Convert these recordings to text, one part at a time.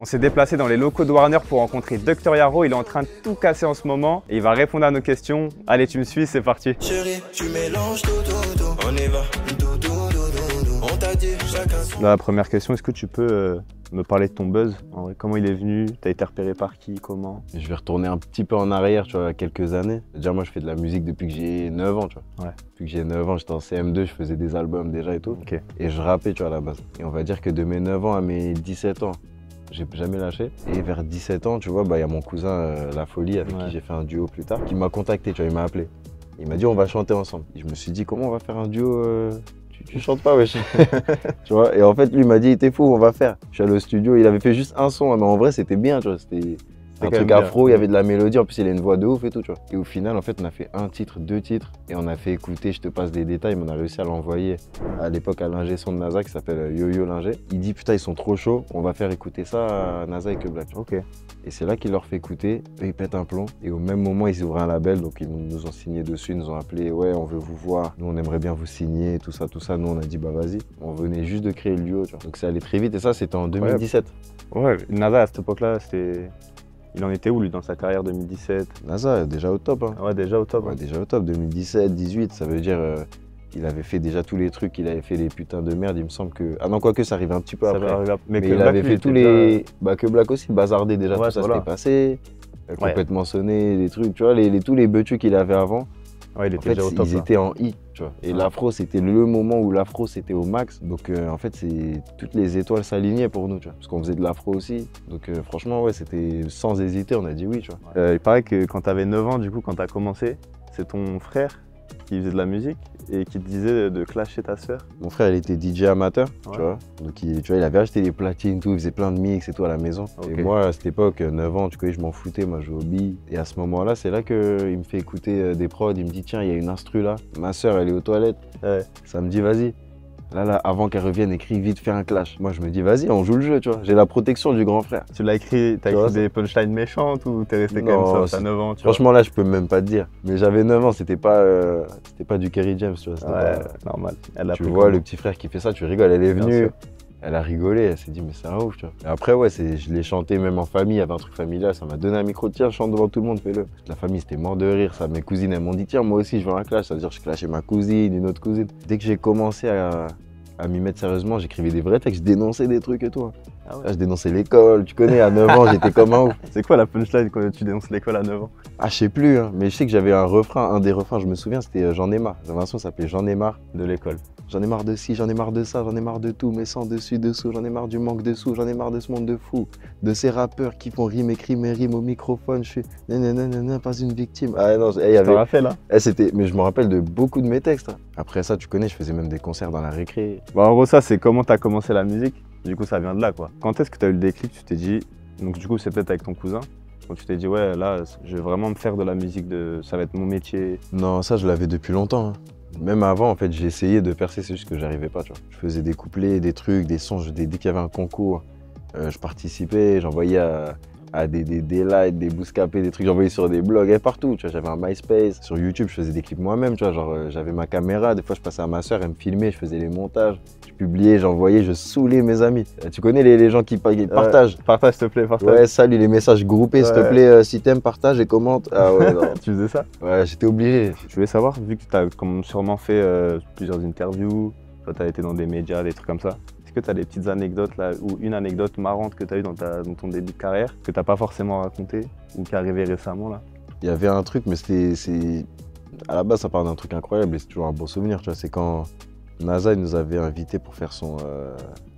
On s'est déplacé dans les locaux de Warner pour rencontrer Dr Yaro. Il est en train de tout casser en ce moment et il va répondre à nos questions. Allez, tu me suis, c'est parti. Chérie, tu mélanges tout, on y va. On t'a dit chacun. Là, la première question, est-ce que tu peux me parler de ton buzz? En vrai, comment il est venu? T'as été repéré par qui? Comment? Je vais retourner un petit peu en arrière, tu vois, quelques années. Déjà, moi, je fais de la musique depuis que j'ai 9 ans, tu vois. Ouais. Depuis que j'ai 9 ans, j'étais en CM2, je faisais des albums déjà et tout. Ok. Et je rappais, tu vois, à la base. Et on va dire que de mes 9 ans à mes 17 ans, j'ai jamais lâché. Et vers 17 ans, tu vois, il y a mon cousin La Folie, avec qui j'ai fait un duo plus tard, qui m'a contacté, tu vois, il m'a appelé. Il m'a dit, on va chanter ensemble. Et je me suis dit, comment on va faire un duo tu chantes pas, wesh. Tu vois, et en fait, lui m'a dit, t'es fou, on va faire. Je suis allé au studio, il avait fait juste un son, mais en vrai, c'était bien, tu vois. C'était un truc afro, il y avait de la mélodie, en plus, il a une voix de ouf et tout, tu vois. Et au final, en fait, on a fait un titre, 2 titres, et on a fait écouter, je te passe des détails, mais on a réussi à l'envoyer à l'époque à l'ingé son de NASA qui s'appelle Yo-Yo l'ingé. Il dit, putain, ils sont trop chauds, on va faire écouter ça à NASA et que Black. Ok. Et c'est là qu'il leur fait écouter, eux ils pètent un plomb. Et au même moment, ils ouvrent un label, donc ils nous ont signé dessus, ils nous ont appelé, ouais, on veut vous voir, nous on aimerait bien vous signer, tout ça. Nous on a dit, bah vas-y. On venait juste de créer le duo, tu vois. Donc c'est allé très vite et ça, c'était en 2017. Ouais, NASA à cette époque-là, c'était. Il en était où lui dans sa carrière 2017? NASA, déjà au top, hein. Ouais, déjà au top. Ouais, déjà au top, 2017, 18, ça veut dire. Il avait fait déjà tous les trucs, il avait fait les putains de merde, il me semble que... Ah non, quoique ça arrivait un petit peu après. Mais il avait fait tous les... Bah que Black aussi, bazardé déjà, tout ça s'était passé. Complètement sonné, des trucs, tu vois, tous les butchus qu'il avait avant. Ouais, il était déjà au top. Ils étaient en I, tu vois. Et l'afro, c'était le moment où l'afro, c'était au max. Donc en fait, toutes les étoiles s'alignaient pour nous, tu vois. Parce qu'on faisait de l'afro aussi. Donc franchement, ouais, c'était sans hésiter, on a dit oui, tu vois. Il paraît que quand t'avais 9 ans, du coup, quand t'as commencé, c'est ton frère qui faisait de la musique et qui te disait de clasher ta sœur. Mon frère, il était DJ amateur, tu vois. Donc, tu vois, il avait acheté des platines, tout, il faisait plein de mix et tout à la maison. Et moi, à cette époque, 9 ans, tu connais, je m'en foutais, moi, je jouais au billes. Et à ce moment-là, c'est là qu'il me fait écouter des prods, il me dit, tiens, il y a une instru là, ma sœur, elle est aux toilettes. Ça me dit, vas-y. Là, avant qu'elle revienne, écris vite, fais un clash. Moi, je me dis, vas-y, on joue le jeu, tu vois. J'ai la protection du grand frère. Tu l'as écrit, t'as écrit des punchlines méchantes ou t'es resté quand même ça, t'as 9 ans, tu vois. Franchement, là, je peux même pas te dire. Mais j'avais 9 ans, c'était pas du Kerry James, tu vois. Ouais, normal. Tu vois, le petit frère qui fait ça, tu rigoles. Elle est venue, elle a rigolé, elle s'est dit, mais c'est un ouf, tu vois. Et après, ouais, je l'ai chanté même en famille, il y avait un truc familial, ça m'a donné un micro, tiens, chante devant tout le monde, fais-le. La famille, c'était mort de rire, ça. Mes cousines, elles m'ont dit, tiens, moi aussi, je veux un clash. Ça veut dire que je clashais ma cousine, une autre cousine. Dès que j'ai commencé à m'y mettre sérieusement, j'écrivais des vrais textes, je dénonçais des trucs et tout. Ah ouais. Là, je dénonçais l'école, tu connais, à 9 ans, j'étais comme un ouf. C'est quoi la punchline quand tu dénonces l'école à 9 ans? Ah, je sais plus, hein, mais je sais que j'avais un des refrains, je me souviens, c'était J'en ai marre. J'avais un son qui s'appelait J'en ai marre de l'école. J'en ai marre de ci, j'en ai marre de ça, j'en ai marre de tout, mais sans dessus, dessous, j'en ai marre du manque de sous, j'en ai marre de ce monde de fou, de ces rappeurs qui font rime, écrit mes rimes au microphone, je suis nanana, pas une victime. Ah non, il y avait... rappelles, hein? Mais je me rappelle de beaucoup de mes textes. Hein. Après ça, tu connais, je faisais même des concerts dans la récré. Bah, en gros, ça, c'est comment t'as commencé la musique. Du coup, ça vient de là, quoi. Quand est-ce que t'as eu le déclic, tu t'es dit, donc du coup, c'est peut-être avec ton cousin, quand tu t'es dit, ouais, là, je vais vraiment me faire de la musique, ça va être mon métier. Non, ça, je l'avais depuis longtemps. Hein. Même avant, en fait, j'ai essayé de percer, c'est juste que j'arrivais pas, tu vois. Je faisais des couplets, des trucs, des sons, dès qu'il y avait un concours, je participais, j'envoyais à des lights, des bouscapés, des trucs, j'envoyais sur des blogs et partout, tu vois. J'avais un MySpace, sur YouTube, je faisais des clips moi-même, tu vois, genre j'avais ma caméra, des fois je passais à ma soeur, elle me filmait, je faisais les montages, je publiais, j'envoyais, je saoulais mes amis. Tu connais les gens qui partagent. Partage, s'il te plaît, partage. Ouais, salut, les messages groupés, s'il te plaît, si t'aimes, partage et commente. Ah ouais, non. Tu faisais ça? Ouais, j'étais obligé. Je voulais savoir, vu que tu as sûrement fait plusieurs interviews, toi tu as été dans des médias, des trucs comme ça, est-ce que tu as des petites anecdotes là, ou une anecdote marrante que tu as eue dans ton début de carrière, que tu n'as pas forcément raconté, ou qui est arrivé récemment là? Il y avait un truc, mais à la base ça part d'un truc incroyable et c'est toujours un bon souvenir, tu vois, c'est quand NASA il nous avait invités pour faire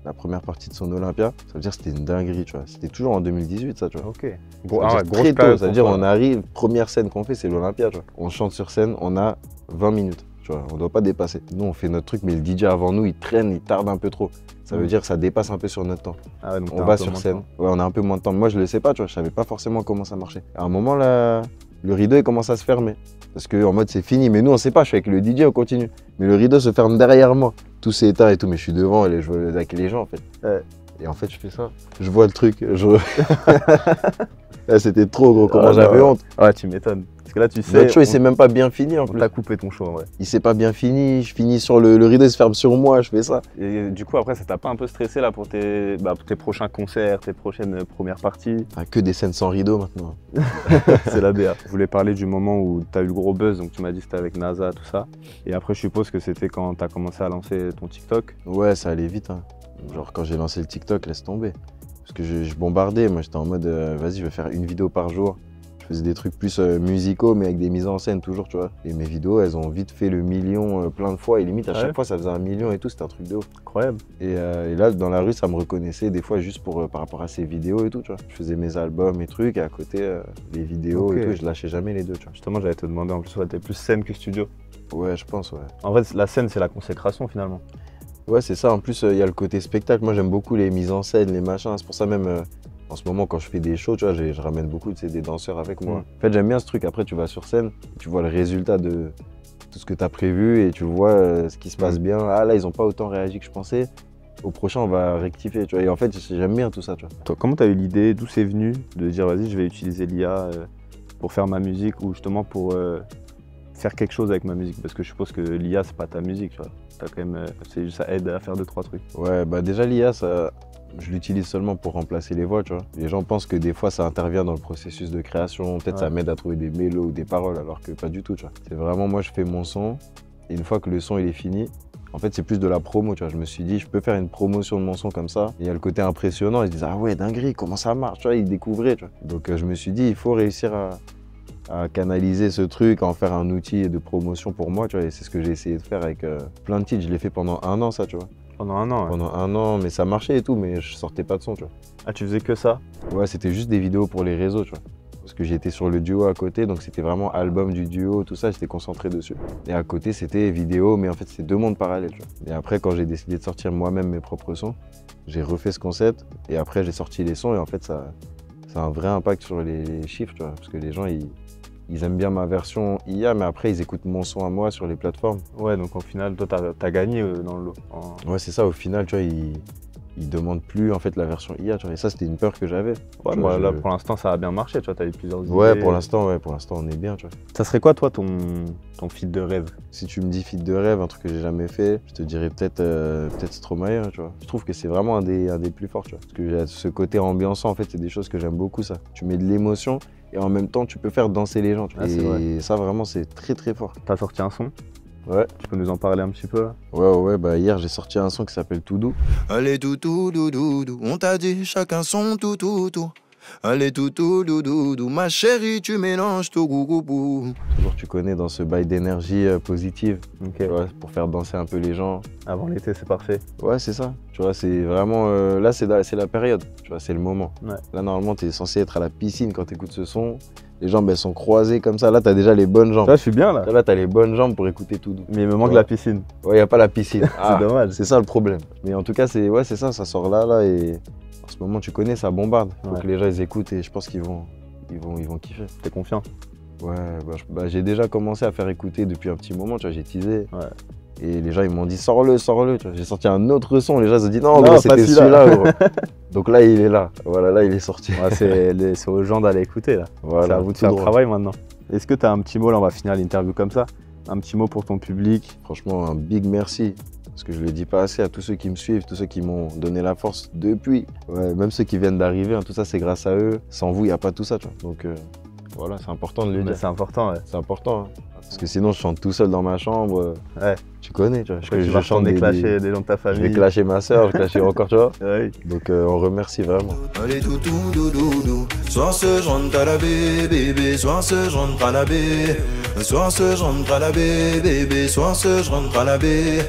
la première partie de son Olympia. Ça veut dire que c'était une dinguerie, tu vois. C'était toujours en 2018, ça, tu vois. Ok. Très tôt, ça veut dire on arrive, première scène qu'on fait, c'est l'Olympia, tu vois. On chante sur scène, on a 20 minutes, tu vois. On ne doit pas dépasser. Nous, on fait notre truc, mais le DJ avant nous, il traîne, il tarde un peu trop. Ça veut dire que ça dépasse un peu sur notre temps. Ah ouais, donc on va sur scène. Ouais, on a un peu moins de temps. Moi, je le sais pas, tu vois. Je savais pas forcément comment ça marchait. À un moment, là, le rideau, il commence à se fermer. Parce qu'en mode, c'est fini. Mais nous, on sait pas. Je suis avec le DJ, on continue. Mais le rideau se ferme derrière moi. Tout s'est éteint et tout. Mais je suis devant et je vois avec les gens, en fait. Et en fait, je fais ça. Je vois le truc. Là, c'était trop gros, comment Ah, j'avais non. honte. Ouais, tu m'étonnes. Parce que là, tu sais, Notre show, il s'est même pas bien fini en on plus. t'a coupé ton show, en vrai. Il s'est pas bien fini, je finis sur le rideau, il se ferme sur moi, je fais ça. Et du coup, après, ça t'a pas un peu stressé là pour tes prochains concerts, tes prochaines premières parties? Ah, que des scènes sans rideau maintenant. C'est la DA. Je voulais parler du moment où t'as eu le gros buzz, donc tu m'as dit que c'était avec NASA, tout ça. Et après, je suppose que c'était quand t'as commencé à lancer ton TikTok. Ouais, ça allait vite. Hein. Genre quand j'ai lancé le TikTok, laisse tomber. Parce que je bombardais, moi j'étais en mode vas-y, je vais faire une vidéo par jour. Je faisais des trucs plus musicaux, mais avec des mises en scène toujours, tu vois. Et mes vidéos, elles ont vite fait le million plein de fois. Et limite, à chaque fois, ça faisait 1 million et tout, c'était un truc de ouf. Incroyable. Et là, dans la rue, ça me reconnaissait des fois juste par rapport à ces vidéos et tout, tu vois. Je faisais mes albums et trucs, et à côté, les vidéos et tout, et je lâchais jamais les deux, tu vois. Justement, j'allais te demander, en plus, ouais, t'es plus scène que studio. Ouais, je pense, ouais. En fait, la scène, c'est la consécration, finalement. Ouais, c'est ça. En plus, il y a le côté spectacle. Moi, j'aime beaucoup les mises en scène, les machins. C'est pour ça même, en ce moment, quand je fais des shows, tu vois, je ramène beaucoup des danseurs avec moi. En fait, j'aime bien ce truc. Après, tu vas sur scène, tu vois le résultat de tout ce que tu as prévu et tu vois ce qui se passe bien. Ah là, ils n'ont pas autant réagi que je pensais. Au prochain, on va rectifier, tu vois. Et en fait, j'aime bien tout ça, tu vois. Toi, comment t'as eu l'idée, d'où c'est venu de dire, vas-y, je vais utiliser l'IA pour faire ma musique ou justement pour faire quelque chose avec ma musique? Parce que je suppose que l'IA, c'est pas ta musique, tu vois. T'as quand même, ça aide à faire 2-3 trucs. Ouais, bah déjà l'IA, je l'utilise seulement pour remplacer les voix, tu vois. Les gens pensent que des fois ça intervient dans le processus de création, peut-être ça m'aide à trouver des mélos ou des paroles, alors que pas du tout, tu vois. C'est vraiment, moi je fais mon son, et une fois que le son il est fini, en fait c'est plus de la promo, tu vois. Je me suis dit, je peux faire une promotion de mon son comme ça, et il y a le côté impressionnant, ils se disent, ah ouais, dinguerie, comment ça marche, tu vois, ils découvraient, tu vois. Donc je me suis dit, il faut réussir à canaliser ce truc, à en faire un outil de promotion pour moi, tu vois, et c'est ce que j'ai essayé de faire avec plein de titres. Je l'ai fait pendant 1 an, ça, tu vois. Pendant 1 an, ouais. Pendant 1 an, mais ça marchait et tout, mais je sortais pas de son, tu vois. Ah, tu faisais que ça? Ouais, c'était juste des vidéos pour les réseaux, tu vois. Parce que j'étais sur le duo à côté, donc c'était vraiment album du duo, tout ça, j'étais concentré dessus. Et à côté, c'était vidéo, mais en fait, c'était 2 mondes parallèles, tu vois. Et après, quand j'ai décidé de sortir moi-même mes propres sons, j'ai refait ce concept, et après, j'ai sorti les sons, et en fait, ça a un vrai impact sur les chiffres, tu vois. Parce que les gens, ils aiment bien ma version IA, mais après, ils écoutent mon son à moi sur les plateformes. Ouais, donc au final, toi, t'as gagné dans le lot. Ouais, c'est ça, au final, tu vois, ils demandent plus en fait la version IA, tu vois. Et ça, c'était une peur que j'avais. Ouais, moi, là, pour l'instant, ça a bien marché, tu vois, t'as eu plusieurs idées. Ouais, pour l'instant, on est bien, tu vois. Ça serait quoi, toi, ton feat de rêve? Si tu me dis feat de rêve, un truc que j'ai jamais fait, je te dirais peut-être Stromae, tu vois. Je trouve que c'est vraiment un des plus forts, tu vois. Parce que ce côté ambiançant, en fait, c'est des choses que j'aime beaucoup, ça. Tu mets de l'émotion et en même temps, tu peux faire danser les gens, tu vois. Et ça, vraiment, c'est très, très fort. T'as sorti un son? Ouais. Tu peux nous en parler un petit peu là? Ouais, bah hier j'ai sorti un son qui s'appelle Tout Doux. Allez tout doudou, on t'a dit chacun son tout. Allez tout doudou, ma chérie tu mélanges tout gougou. Toujours tu connais dans ce bail d'énergie positive, Ok. Tu vois, pour faire danser un peu les gens. Avant l'été, c'est parfait. Ouais, c'est ça. Tu vois, c'est vraiment là c'est la période. Tu vois, c'est le moment. Ouais. Là normalement t'es censé être à la piscine quand t'écoutes ce son. Les jambes elles sont croisées comme ça. Là t'as déjà les bonnes jambes. Là, je suis bien là. Là t'as les bonnes jambes pour écouter Tout Doux. Mais il me manque Ouais. la piscine. Ouais, y a pas la piscine. C'est dommage. C'est ça le problème. Mais en tout cas c'est ça sort là et en ce moment tu connais, ça bombarde. Faut Ouais. que les gens ils écoutent et je pense qu'ils vont kiffer. T'es confiant? Ouais, j'ai déjà commencé à faire écouter depuis un petit moment, tu vois, j'ai teasé. Ouais. Et les gens ils m'ont dit sors-le, tu vois. J'ai sorti un autre son, les gens se sont dit non, Non, gros, pas c'était celui-là. celui-là, gros. Donc là il est là, voilà, là il est sorti. Ouais, c'est aux gens d'aller écouter là. Voilà, C'est à vous de tout faire le droit. travail maintenant. Est-ce que t'as un petit mot, là on va finir l'interview comme ça, un petit mot pour ton public? Franchement, un big merci. Parce que je le dis pas assez à tous ceux qui me suivent, tous ceux qui m'ont donné la force depuis. Ouais, même ceux qui viennent d'arriver, hein, tout ça c'est grâce à eux. Sans vous, il n'y a pas tout ça, tu vois. Donc voilà, c'est important de le Mais dire. c'est important, ouais. C'est important. Hein. Parce que sinon, je chante tout seul dans ma chambre. Ouais. Tu connais, tu vois. Après, tu vas retourner clasher des gens de ta Je famille. vais clasher ma soeur, je vais clasher encore, tu vois. Ouais. Donc on remercie vraiment. Allez tout doudou, soit ce genre talabé, bébé, soit ce genre talabé, soit ce genre talabé, bébé, soit ce genre talabé.